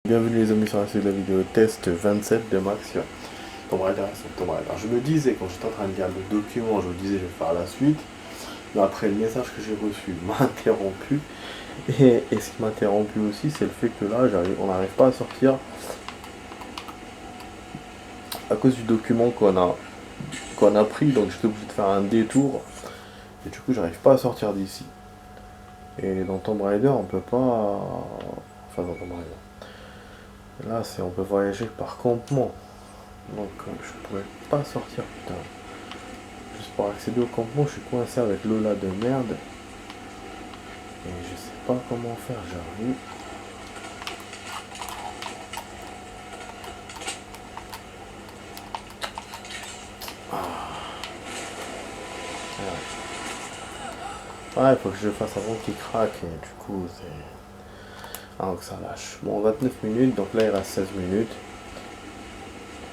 Bienvenue les amis sur la suite de la vidéo test 27 de Max sur Tomb Raider. Je me disais quand j'étais en train de lire le document, je me disais je vais faire la suite. Mais après le message que j'ai reçu m'a interrompu. Et ce qui m'a interrompu aussi c'est le fait que là on n'arrive pas à sortir à cause du document qu'on a pris. Donc j'étais obligé de faire un détour. Et du coup j'arrive pas à sortir d'ici. Et dans Tomb Raider on peut pas... Enfin dans Tomb Raider. Là, on peut voyager par campement. Donc, je pourrais pas sortir, putain. Juste pour accéder au campement, je suis coincé avec Lola de merde. Et je sais pas comment faire, j'avoue. Ouais, il faut que je le fasse avant qu'il craque. Et du coup, c'est... avant que ça lâche. Bon, 29 minutes, donc là, il reste 16 minutes.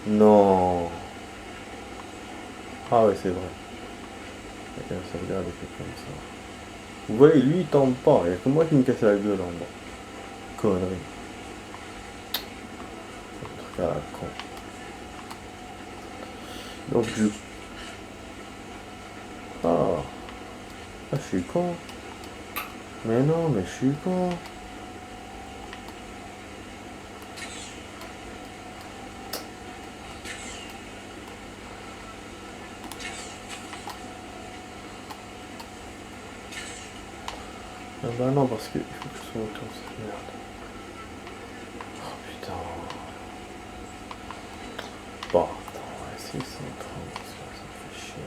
Non. Ah ouais, c'est vrai. Il y a un sauvegarde et tout comme ça. Vous voyez, lui, il tombe pas. Il y a que moi qui me casse la gueule en bas. Connerie. Un truc à la con. Donc, du... Ah. Ah, je suis con. Mais non, mais je suis con. Ah bah non, parce qu'il faut que je sois autour de cette merde. Oh putain. Bon, attends, on va essayer 130, ça me fait chier.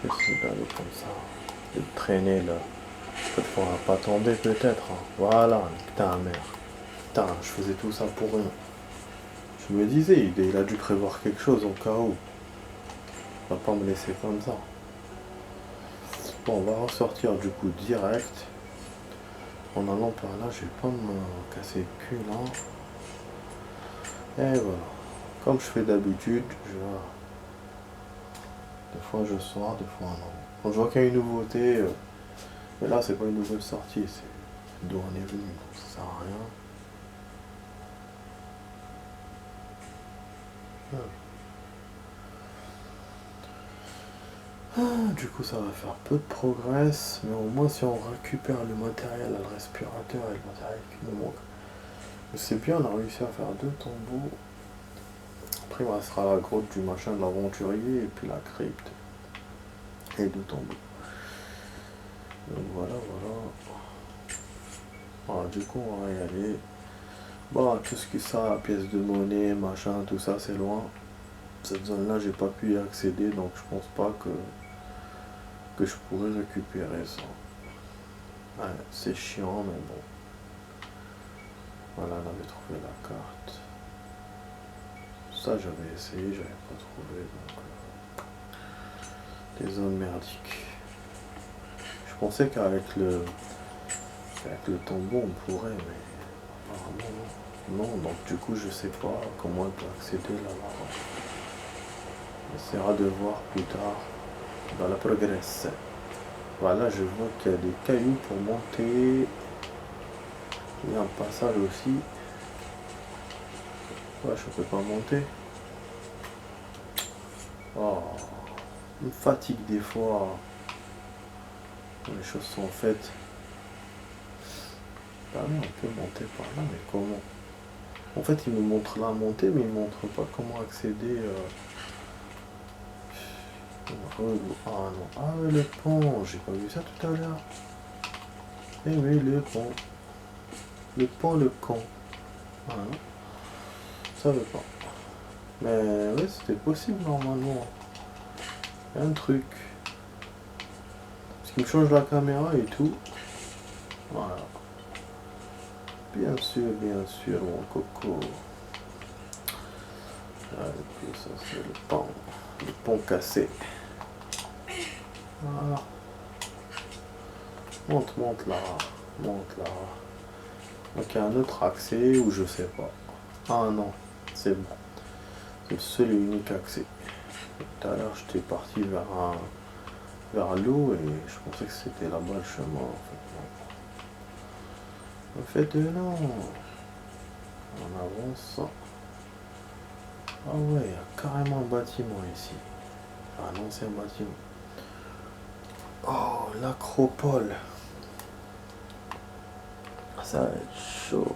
Je vais essayer d'aller comme ça. De traîner là. Peut-être qu'on va pas tomber peut-être. Hein. Voilà, putain merde. Putain, je faisais tout ça pour rien. Je me disais, il a dû prévoir quelque chose au cas où. Il va pas me laisser comme ça. Bon, on va ressortir du coup direct. En allant par là, je vais pas me casser le cul là. Et voilà. Comme je fais d'habitude, des fois je sors, des fois non. Quand je vois qu'il y a une nouveauté, mais là c'est pas une nouvelle sortie, c'est d'où on est venu, donc ça sert à rien. Du coup ça va faire peu de progrès, mais au moins si on récupère le matériel, le respirateur et le matériel qui nous manque. C'est bien, on a réussi à faire 2 tombeaux. Après il restera la grotte du machin de l'aventurier et puis la crypte. Et 2 tombeaux. Donc voilà. Voilà, du coup on va y aller. Bon, tout ce qui est ça, pièces de monnaie, machin, tout ça c'est loin. Cette zone là j'ai pas pu y accéder, donc je pense pas que je pourrais récupérer ça. Ouais, c'est chiant mais bon. Voilà, on avait trouvé la carte. Ça j'avais essayé, j'avais pas trouvé, donc des zones merdiques. Je pensais qu'avec le tombeau on pourrait, mais apparemment non. Donc du coup je sais pas comment on peut accéder là-bas. On essaiera de voir plus tard dans la progresse. Voilà, je vois qu'il y a des cailloux pour monter. Il y a un passage aussi. Ouais, je peux pas monter. Oh, une fatigue des fois. Les choses sont faites. Ah mais on peut monter par là, mais comment? En fait, il me montre la montée, mais il me montre pas comment accéder. Ah non. Ah oui, le pont. J'ai pas vu ça tout à l'heure. Eh oui, le pont. Le camp. Voilà. Ça veut pas. Mais ouais, c'était possible normalement. Il y a un truc. Parce qu'il me change la caméra et tout. Voilà. Bien sûr, mon coco. Ah, et puis ça c'est le pont. Le pont cassé. Voilà. Monte là. Monte là. Donc il y a un autre accès ou je sais pas. Ah non, c'est bon. C'est le seul et unique accès. Tout à l'heure j'étais parti vers l'eau et je pensais que c'était là-bas le chemin en fait. En fait non. On avance. Ah ouais, il y a carrément un bâtiment ici. Un ancien bâtiment. Oh, l'acropole. Ça va être chaud.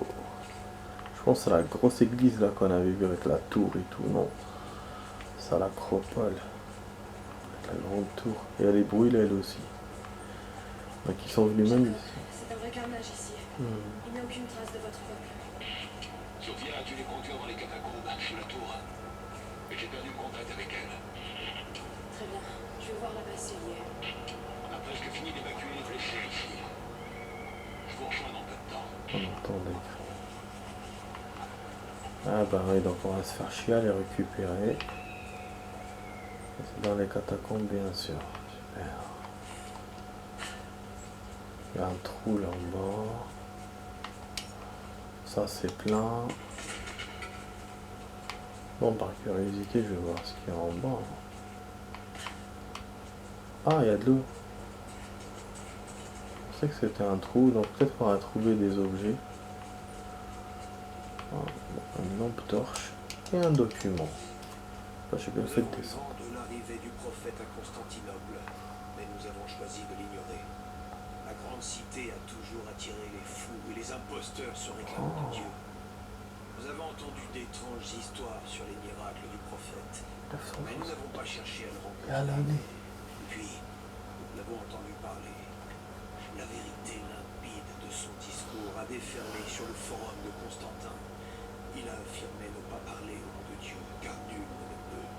Je pense que c'est la grosse église là qu'on avait vue avec la tour et tout, non? C'est l'acropole. Avec la grande tour. Et elle est brûlée elle aussi. Donc ils sont venus même ici. C'est un vrai carnage ici. Il n'y a aucune trace de votre peuple. Sophia a dû les conduire dans les catacombes, sous la tour. Mais j'ai perdu contact avec elle. Très bien. Je vais voir là-bas s'il y est. On a presque fini d'évacuer les blessés ici. Je vous rejoins dans peu de temps. On entend des cris. Ah bah oui, donc on va se faire chier à les récupérer. C'est dans les catacombes bien sûr. Super. Il y a un trou là en bas. Ça c'est plein. Bon, par curiosité, je vais voir ce qu'il y a en bas. Ah, il y a de l'eau. Je pensais que c'était un trou, donc peut-être qu'on va trouver des objets. Ah, une lampe torche et un document. Enfin, j'ai bien fait de descendre. De l'arrivée du prophète à Constantinople, mais nous avons choisi de l'ignorer. La grande cité a toujours attiré les fous et les imposteurs se réclamant de Dieu. Nous avons entendu d'étranges histoires sur les miracles du prophète, mais nous n'avons pas cherché à le rencontrer. Puis, nous l'avons entendu parler. La vérité limpide de son discours a déferlé sur le forum de Constantin. Il a affirmé ne pas parler au nom de Dieu, car nul ne le peut.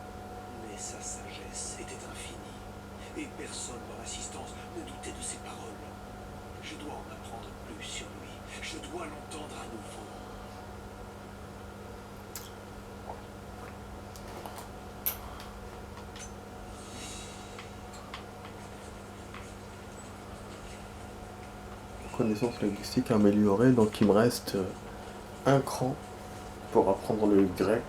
Mais sa sagesse était infinie, et personne dans l'assistance ne doutait de ses paroles. Je dois en apprendre plus sur lui. Je dois l'entendre à nouveau. Connaissance linguistique améliorée, donc il me reste un cran pour apprendre le grec,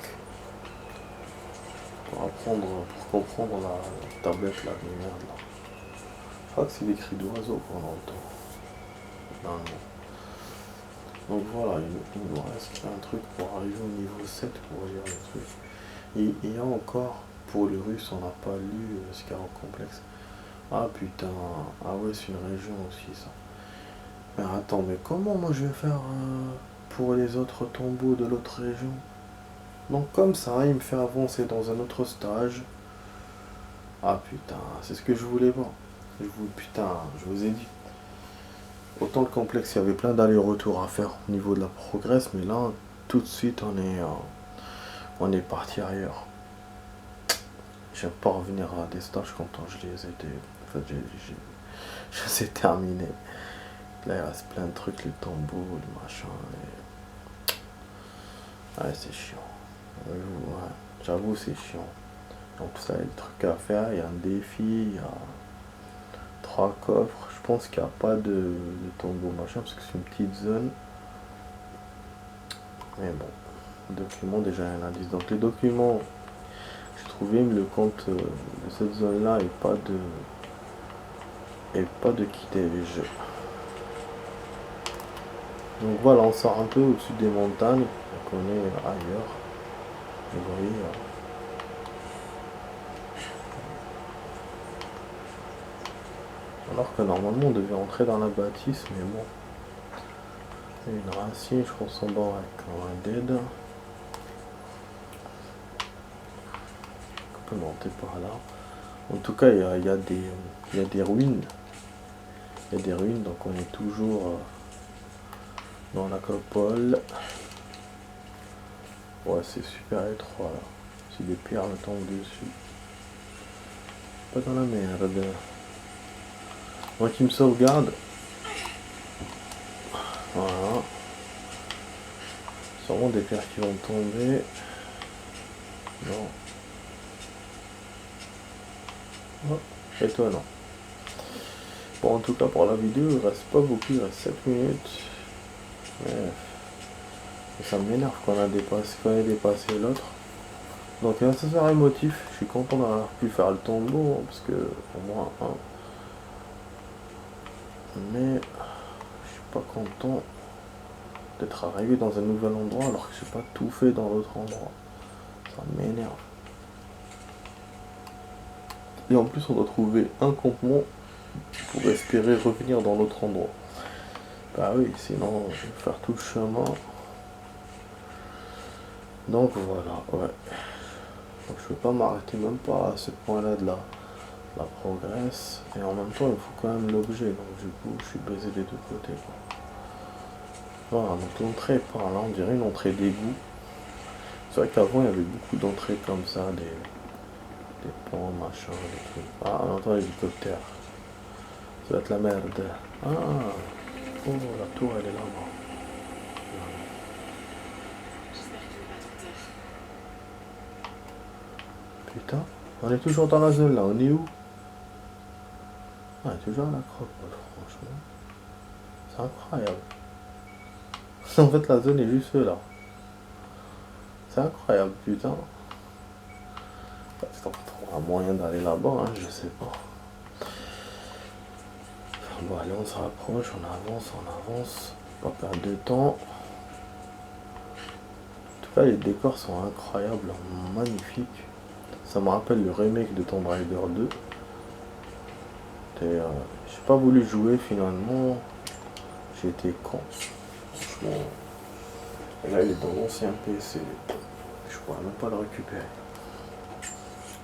pour comprendre la tablette là, de merde là. Je crois que c'est des cris d'oiseaux qu'on entend. Non, non. Donc voilà, il nous reste un truc pour arriver au niveau 7 pour lire le truc. Et il y a encore, pour le russe, on n'a pas lu Scarab Complexe. Ah putain, ah ouais, c'est une région aussi ça. Mais attends, mais comment moi je vais faire pour les autres tombeaux de l'autre région? Donc comme ça, il me fait avancer dans un autre stage. Ah putain, c'est ce que je voulais voir. Putain, je vous ai dit. Autant le complexe, il y avait plein d'allers-retours à faire au niveau de la progresse, mais là, tout de suite, on est parti ailleurs. J'aime pas revenir à des stages quand je les ai... En fait, je les ai terminés. Là, il reste plein de trucs, les tombeaux, les machins. Ouais, c'est chiant. Ouais, j'avoue, c'est chiant. Donc, ça, il y a des trucs à faire. Il y a un défi, il y a 3 coffres. Je pense qu'il n'y a pas de tombeau, machin, parce que c'est une petite zone. Mais bon, document, déjà, il y a un indice. Donc, les documents, j'ai trouvé, mais le compte de cette zone-là et pas de quitter les jeux. Donc voilà, on sort un peu au-dessus des montagnes, donc on est ailleurs. Vous voyez, alors que normalement on devait entrer dans la bâtisse, mais bon. Il y a une racine, je pense en bas avec un dead. On peut monter par là. En tout cas, il y a des ruines. Il y a des ruines, donc on est toujours dans l'acropole. Ouais, c'est super étroit là. Si des pierres me tombent dessus. Pas dans la merde. Moi qui me sauvegarde. Voilà. Sûrement des pierres qui vont tomber. Non. Oh, étonnant. Bon, en tout cas pour la vidéo, il reste pas beaucoup, il reste 7 minutes. Bref. Et ça m'énerve qu'on ait dépassé l'autre. Donc un accessoire émotif, je suis content d'avoir pu faire le tombeau, parce que au moins un. Mais je suis pas content d'être arrivé dans un nouvel endroit alors que j'ai pas tout fait dans l'autre endroit. Ça m'énerve. Et en plus, on doit trouver un campement pour espérer revenir dans l'autre endroit. Bah oui, sinon, je vais faire tout le chemin. Donc voilà, ouais. Donc je peux pas m'arrêter même pas à ce point-là de la progresse. Et en même temps, il faut quand même l'objet. Donc du coup, je suis baisé des deux côtés, quoi. Voilà, donc l'entrée est par là, on dirait une entrée d'égout. C'est vrai qu'avant, il y avait beaucoup d'entrées comme ça, des ponts, machin, des trucs. Ah, on entend l'hélicoptère. Ça va être la merde. Ah, oh, la tour, elle est là-bas. J'espère qu'il n'est pas trop tard. Putain, on est toujours dans la zone là, on est où? Ah, on est toujours à la L'acropole, franchement. C'est incroyable. En fait, la zone est juste là. C'est incroyable, putain. Peut-être qu'on trouvera un moyen d'aller là-bas, hein, je sais pas. Bon, allez, on se rapproche, on avance. Pas perdre de temps. En tout cas, les décors sont incroyables, magnifiques. Ça me rappelle le remake de Tomb Raider 2. J'ai pas voulu jouer finalement. J'ai été con. Franchement. Et là, il est dans l'ancien PC. Je pourrais même pas le récupérer.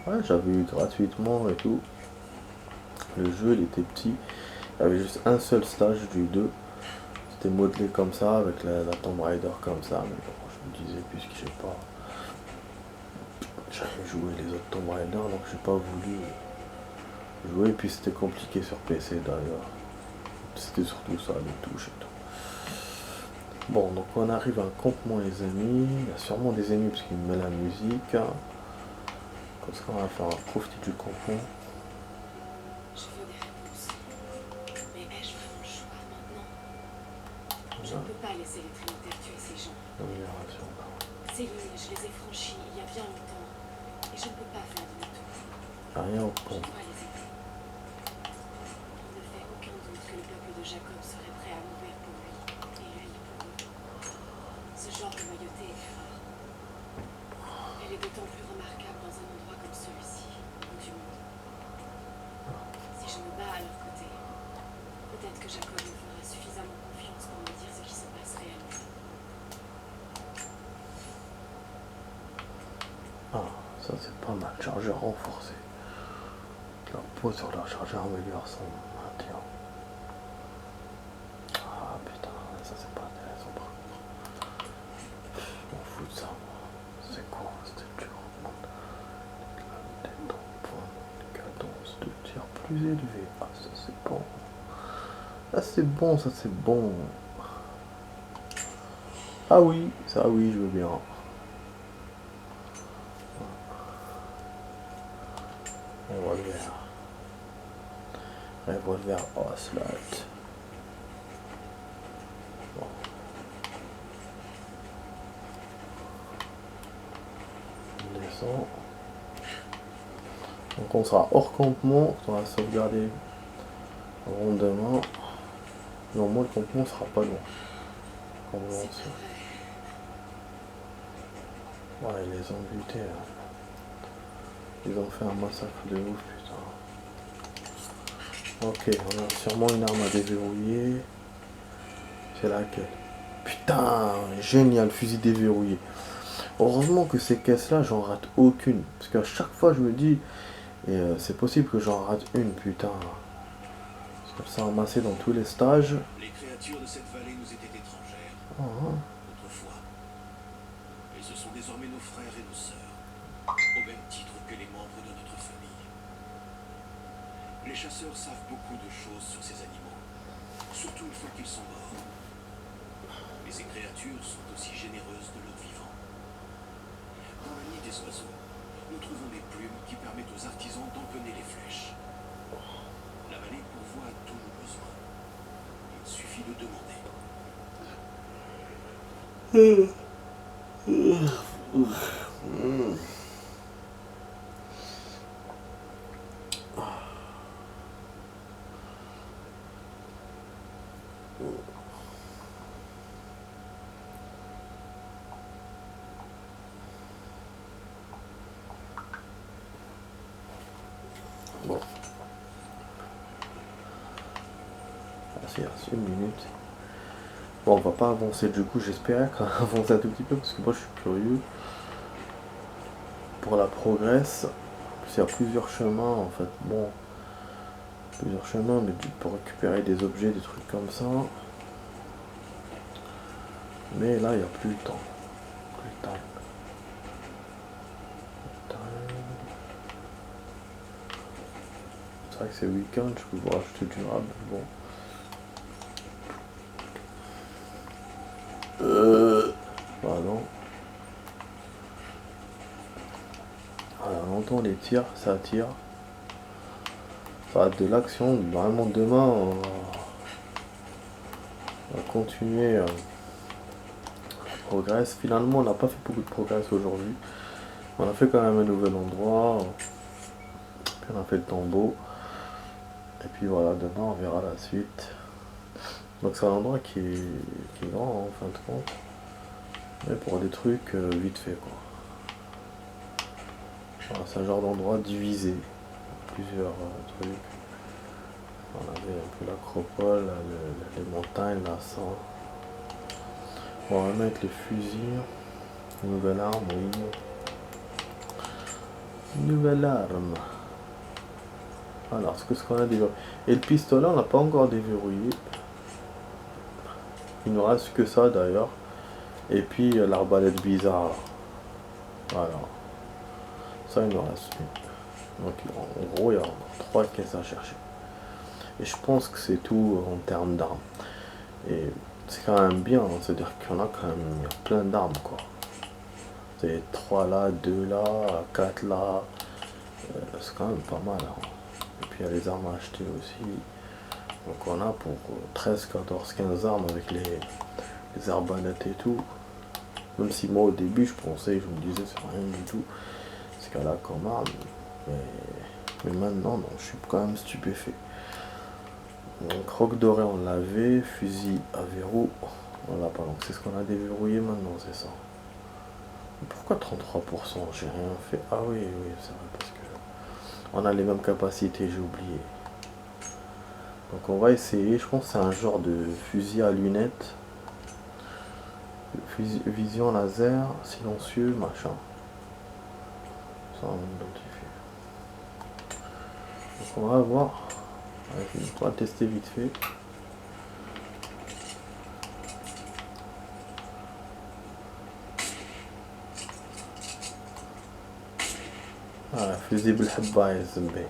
Ouais, j'avais eu gratuitement et tout. Le jeu, il était petit. Il y avait juste un seul stage du 2. C'était modelé comme ça, avec la Tomb Raider comme ça. Mais bon, je me disais, puisque j'ai pas jamais joué les autres Tomb Raider, donc j'ai pas voulu jouer. Et puis c'était compliqué sur PC d'ailleurs. C'était surtout ça, les touches et tout. Bon, donc on arrive à un campement, les amis. Il y a sûrement des ennemis parce qu'il me met la musique. Comme ça, on va faire profiter du campement. Je veux des réponses. Mais ai-je vraiment le choix maintenant? Je ne peux pas laisser les Trinitaires tuer ces gens. Ces lignes, je les ai franchies il y a bien longtemps. Et je ne peux pas faire demi-tour. Rien au Je pont. dois les aider. Il ne fait aucun doute que le peuple de Jacob serait prêt à mourir pour lui. Et lui pour eux. Ce genre de loyauté est rare. Elle est d'autant plus remarquable dans un endroit comme celui-ci, au bout du monde. Si je me bats à leur côté, peut-être que Jacob me fera suffisamment confiance pour me dire ce qui se passe réellement. Ah, ça c'est pas mal. Chargeur renforcé. Leur peau sur leur chargeur améliore son maintien. Ah putain, ça c'est pas intéressant par contre. Je m'en fous de ça, moi. C'est quoi cette dur? Des tampons, cadence de tir plus élevée. Ah, ça c'est bon. Ah, c'est bon, ça c'est bon. Ah oui, ça oui, je veux bien. Revolver. Revolver Ocelot. Bon. On descend. Donc on sera hors campement, on va sauvegarder rondement. Mais au moins le campement sera pas loin. Comme on C'est sait. pas vrai. Ouais, ils les ont butés. Hein. Ils ont fait un massacre de ouf, putain. Ok, on a sûrement une arme à déverrouiller. C'est laquelle? Putain, génial, fusil déverrouillé. Heureusement que ces caisses-là, j'en rate aucune. Parce qu'à chaque fois, je me dis, c'est possible que j'en rate une, putain. Parce que ça a amassé dans tous les stages. Les créatures de cette vallée nous étaient étrangères, Oh, hein. autrefois. Mais ce sont désormais nos frères et nos sœurs, au même titre que les membres de notre famille. Les chasseurs savent beaucoup de choses sur ces animaux, surtout une fois qu'ils sont morts. Mais ces créatures sont aussi généreuses de leur vivant. Dans le nid des oiseaux, nous trouvons des plumes qui permettent aux artisans d'empenner les flèches. La vallée pourvoit à tous nos besoins. Il suffit de demander. Yes, 1 minute. Bon, on va pas avancer du coup, j'espérais qu'on avance un tout petit peu parce que moi je suis curieux. Pour la progresse, il y a plusieurs chemins en fait. Bon, plusieurs chemins, mais pour récupérer des objets, des trucs comme ça. Mais là, il n'y a plus le temps. Plus le time. C'est vrai que c'est week-end, je peux voir acheter durable. Bon. Pardon. Alors, on entend les tirs, ça tire. Ça va être de l'action. Vraiment, demain, on va continuer la progresse. Finalement, on n'a pas fait beaucoup de progrès aujourd'hui. On a fait quand même un nouvel endroit. Puis on a fait le tombeau. Et puis voilà, demain, on verra la suite. Donc c'est un endroit qui est grand en fin de compte. Mais pour des trucs vite fait quoi. Voilà, c'est un genre d'endroit divisé. Plusieurs trucs. On avait un peu l'acropole, les montagnes, là, ça. Bon, on va mettre les fusils. Une nouvelle arme, oui. Une nouvelle arme. Alors, ce qu'on a déverrouillé. Et le pistolet, on l'a pas encore déverrouillé. Il nous reste que ça d'ailleurs. Et puis l'arbalète bizarre. Voilà. Ça, il nous reste une. Donc en gros, il y a encore 3 caisses à chercher. Et je pense que c'est tout en termes d'armes. Et c'est quand même bien, hein, c'est-à-dire qu'il y en a quand même, il y a plein d'armes quoi. C'est 3 là, 2 là, 4 là. C'est quand même pas mal. Hein. Et puis il y a les armes à acheter aussi. Donc on a pour 13, 14, 15 armes avec les arbalètes et tout. Même si moi au début je pensais, je me disais c'est rien du tout ce qu'elle a comme arme. Mais maintenant non, je suis quand même stupéfait. Donc croque doré on l'avait, fusil à verrou, on l'a pas. Donc c'est ce qu'on a déverrouillé maintenant, c'est ça. Pourquoi 33%? J'ai rien fait. Ah oui, oui, c'est vrai parce que on a les mêmes capacités, j'ai oublié. Donc on va essayer, je pense que c'est un genre de fusil à lunettes. Vision laser, silencieux, machin. Ça on identifie. Donc on va voir. On va tester vite fait. Voilà, fusil بالحبة يا زلمة.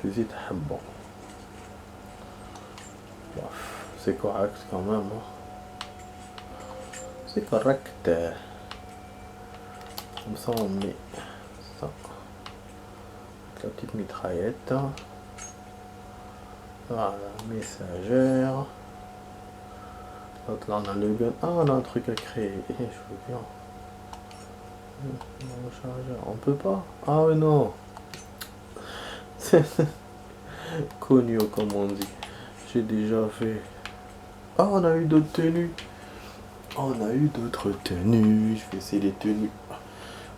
Fusil تحبه. C'est correct quand même. Hein. C'est correct. Comme ça on met ça. La petite mitraillette. Voilà, messagère. L'autre là on a le gun. Ah on a un truc à créer. Je veux bien. On peut pas. Ah ouais non. Connu comme on dit. J'ai déjà fait. Ah on a eu d'autres tenues. On a eu d'autres tenues. Je vais essayer les tenues.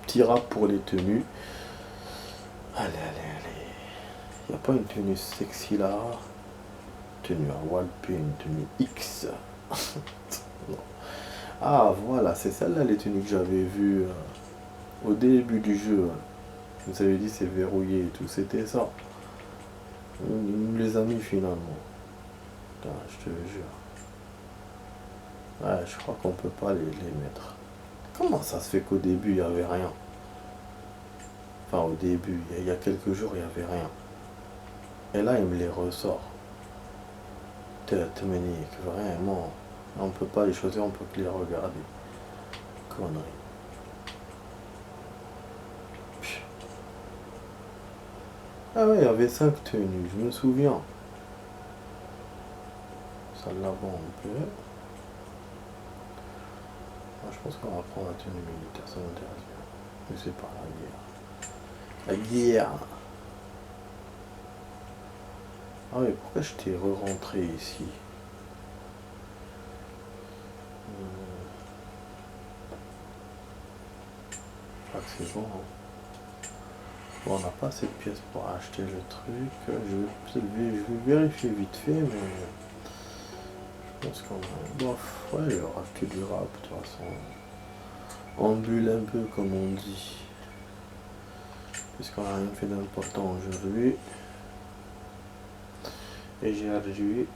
Petit rap pour les tenues. Allez, allez, allez. Il n'y a pas une tenue sexy là. Tenue à Walpé, une tenue X. Ah voilà, c'est celle-là les tenues que j'avais vues au début du jeu. Vous avez dit c'est verrouillé et tout, c'était ça. Il me les a mis finalement. Putain, je te jure. Ouais, je crois qu'on peut pas les mettre. Comment ça se fait qu'au début il n'y avait rien? Enfin au début, il y a quelques jours il n'y avait rien. Et là il me les ressort. Tête ménique, vraiment. On peut pas les choisir, on peut que les regarder. Connerie. Ah ouais, il y avait 5 tenues, je me souviens. Ça là-bas on peut. Je pense qu'on va prendre la tenue militaire, ça m'intéresse bien. Mais c'est pas la guerre. La guerre. Ah oui, pourquoi je t'ai re-rentré ici? Je crois que c'est bon. Hein. Bon, on n'a pas assez de pièces pour acheter le truc. Je vais vérifier vite fait, mais Je pense qu'on a... Bof, ouais, il y aura que du rap, de toute façon. On bulle un peu, comme on dit. Puisqu'on a rien fait d'important aujourd'hui. Et j'ai réduit.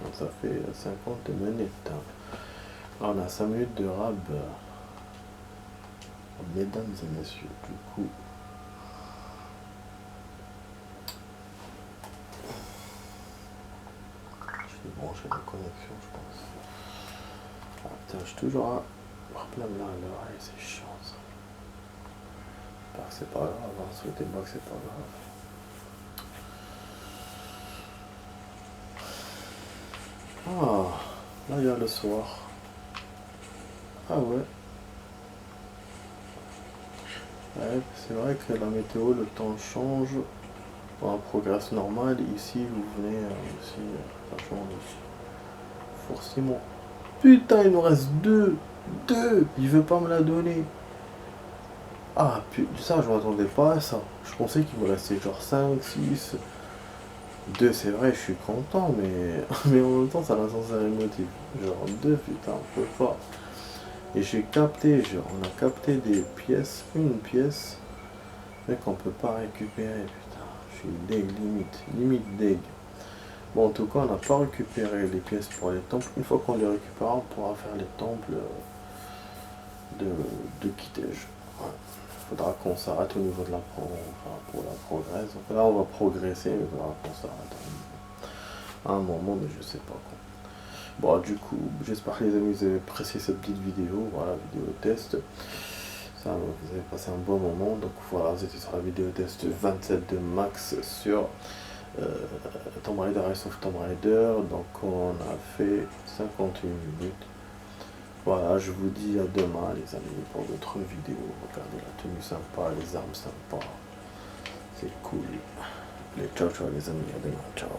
Donc ça fait 50 minutes. On a 5 minutes de rap. Mesdames et messieurs, du coup. Je vais brancher la connexion, je pense. Ah putain, je suis toujours à problème là à l'oreille, c'est chiant ça. Bah, c'est pas grave, hein. Souhaitez-moi que c'est pas grave. Ah, là il y a le soir. Ah ouais. Ouais, c'est vrai que la météo, le temps change. On progresse normal. Ici, vous venez aussi, ça change aussi. Forcément. Putain, il nous reste deux. Il veut pas me la donner. Ah, putain, ça, je m'attendais pas à ça. Je pensais qu'il me restait genre 5, 6. 2, c'est vrai, je suis content, mais en même temps, ça n'a sens émotif. Genre 2, putain, on peut pas. Et j'ai capté, genre, on a capté des pièces, une pièce, mais qu'on peut pas récupérer, putain. Je suis deg, limite deg. Bon, en tout cas, on n'a pas récupéré les pièces pour les temples. Une fois qu'on les récupérera, on pourra faire les temples de Kitej. Ouais. Faudra qu'on s'arrête au niveau de pour la progresse. Donc là, on va progresser, mais il faudra qu'on s'arrête à un moment, mais je sais pas quand. Bon, du coup, j'espère que les amis, vous avez apprécié cette petite vidéo. Voilà, vidéo test. Ça, vous avez passé un bon moment. Donc voilà, c'était sur la vidéo test 27 de Max sur Tomb Raider Rise of Tomb Raider. Donc on a fait 51 minutes. Voilà, je vous dis à demain les amis pour d'autres vidéos. Regardez la tenue sympa, les armes sympas. C'est cool. Allez, ciao ciao les amis, à demain, ciao.